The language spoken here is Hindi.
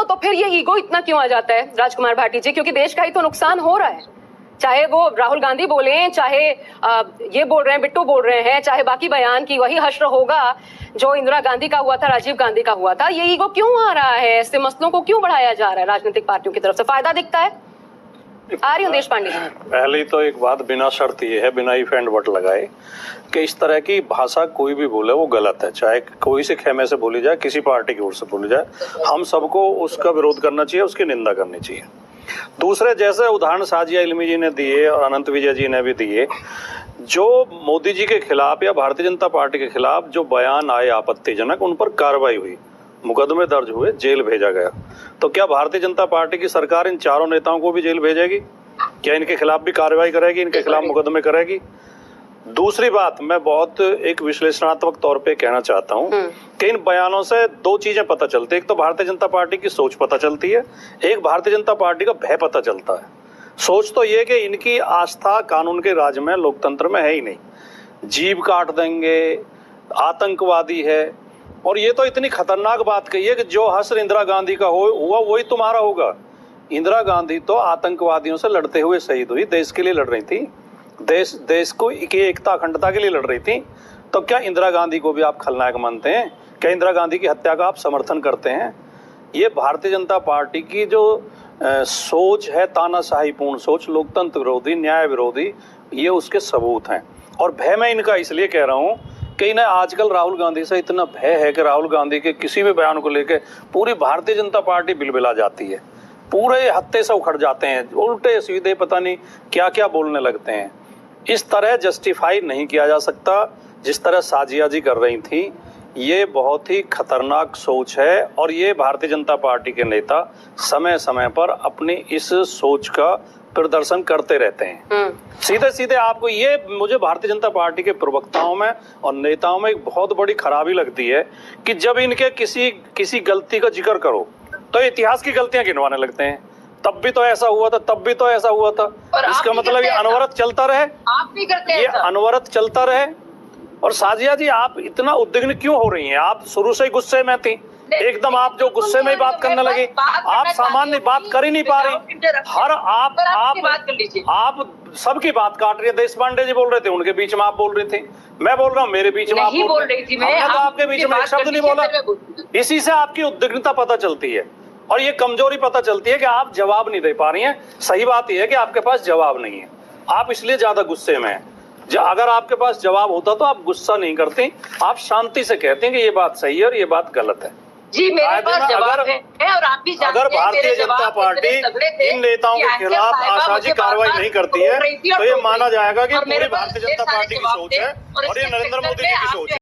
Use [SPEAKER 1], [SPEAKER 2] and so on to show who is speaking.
[SPEAKER 1] तो फिर ये ईगो इतना क्यों आ जाता है राजकुमार भाटी जी? क्योंकि देश का ही तो नुकसान हो रहा है, चाहे वो राहुल गांधी बोले, चाहे ये बोल रहे हैं, बिट्टू बोल रहे हैं, चाहे बाकी बयान की वही हश्र होगा जो इंदिरा गांधी का हुआ था, राजीव गांधी का हुआ था। ये ईगो क्यों आ रहा है? ऐसे मसलों को क्यों बढ़ाया जा रहा है? राजनीतिक पार्टियों की तरफ से फायदा दिखता है? आ रही हूँ देशपांडे जी।
[SPEAKER 2] पहली तो एक बात बिना शर्त ये है, बिना इफ एंड बट लगाए, कि इस तरह की भाषा कोई भी बोले वो गलत है, चाहे कोई से खेमे से बोली जाए, किसी पार्टी की ओर से बोली जाए, हम सबको उसका विरोध करना चाहिए, उसकी निंदा करनी चाहिए। दूसरे, जैसे उदाहरण साजिया इल्मी जी ने दिए और अनंत विजय जी ने भी दिए, जो मोदी जी के खिलाफ या भारतीय जनता पार्टी के खिलाफ जो बयान आए आपत्तिजनक, उन पर कार्रवाई हुई, मुकदमे दर्ज हुए, जेल भेजा गया। तो क्या भारतीय जनता पार्टी की सरकार इन चारों नेताओं को भी जेल भेजेगी? क्या इनके खिलाफ भी कार्रवाई करेगी, इनके खिलाफ मुकदमे करेगी? दूसरी बात, मैं बहुत एक विश्लेषणात्मक तौर पे कहना चाहता हूं कि इन बयानों से दो चीजें पता चलती है। एक तो भारतीय जनता पार्टी की सोच पता चलती है, एक भारतीय जनता पार्टी का भय पता चलता है। सोच तो ये कि इनकी आस्था कानून के राज में, लोकतंत्र में है ही नहीं, जीभ काट देंगे, आतंकवादी है। और ये तो इतनी खतरनाक बात कही है कि जो हश्र इंदिरा गांधी का हुआ वही तुम्हारा होगा। इंदिरा गांधी तो आतंकवादियों से लड़ते हुए शहीद हुई, देश के लिए लड़ रही थी, देश को की एकता अखंडता के लिए लड़ रही थी। तो क्या इंदिरा गांधी को भी आप खलनायक मानते हैं? क्या इंदिरा गांधी की हत्या का आप समर्थन करते हैं? ये भारतीय जनता पार्टी की जो सोच है, तानाशाहीपूर्ण सोच, लोकतंत्र विरोधी, न्याय विरोधी, ये उसके सबूत हैं। और भय मैं इनका इसलिए कह रहा हूँ कि इन्हें आजकल राहुल गांधी से इतना भय है कि राहुल गांधी के किसी भी बयान को लेकर पूरी भारतीय जनता पार्टी बिलबिला जाती है, पूरे हत्थे से उखड़ जाते हैं, उल्टे सीधे पता नहीं क्या क्या बोलने लगते हैं। इस तरह जस्टिफाई नहीं किया जा सकता जिस तरह साजिया जी कर रही थी। ये बहुत ही खतरनाक सोच है और ये भारतीय जनता पार्टी के नेता समय समय पर अपनी इस सोच का प्रदर्शन करते रहते हैं। सीधे सीधे आपको ये, मुझे भारतीय जनता पार्टी के प्रवक्ताओं में और नेताओं में एक बहुत बड़ी खराबी लगती है कि जब इनके किसी गलती का जिक्र करो तो इतिहास की गलतियां गिनवाने लगते हैं। तब भी तो ऐसा हुआ था, तब भी तो ऐसा हुआ था। इसका मतलब ये अनवरत चलता रहे,
[SPEAKER 1] आप भी करते हैं,
[SPEAKER 2] ये अनवरत चलता रहे। और साजिया जी, आप इतना उद्विग्न क्यों हो रही हैं? आप शुरू से ही गुस्से में थी, एकदम आप जो गुस्से में ही बात करने लगे, आप सामान्य बात कर ही नहीं पा रही। हर आप सबकी बात काट रही है। देशपांडे जी बोल रहे थे, उनके बीच में आप बोल रहे थे, मैं बोल रहा हूँ मेरे बीच में आप बोल रही थी। मैं आपके बीच में एक शब्द नहीं बोला। इसी से आपकी उद्विग्नता पता चलती है और ये कमजोरी पता चलती है कि आप जवाब नहीं दे पा रही हैं। सही बात यह है कि आपके पास जवाब नहीं है, आप इसलिए ज्यादा गुस्से में हैं। अगर आपके पास जवाब होता तो आप गुस्सा नहीं करते, आप शांति से कहते हैं कि ये बात सही है और ये बात गलत है।
[SPEAKER 1] जी, मेरे पास जवाब है और आप भी जानते हैं।
[SPEAKER 2] अगर भारतीय जनता पार्टी इन नेताओं के खिलाफ आसाजी कार्रवाई नहीं करती है तो ये माना जाएगा कि पूरी भारतीय जनता पार्टी की सोच है और ये नरेंद्र मोदी जी की सोच है।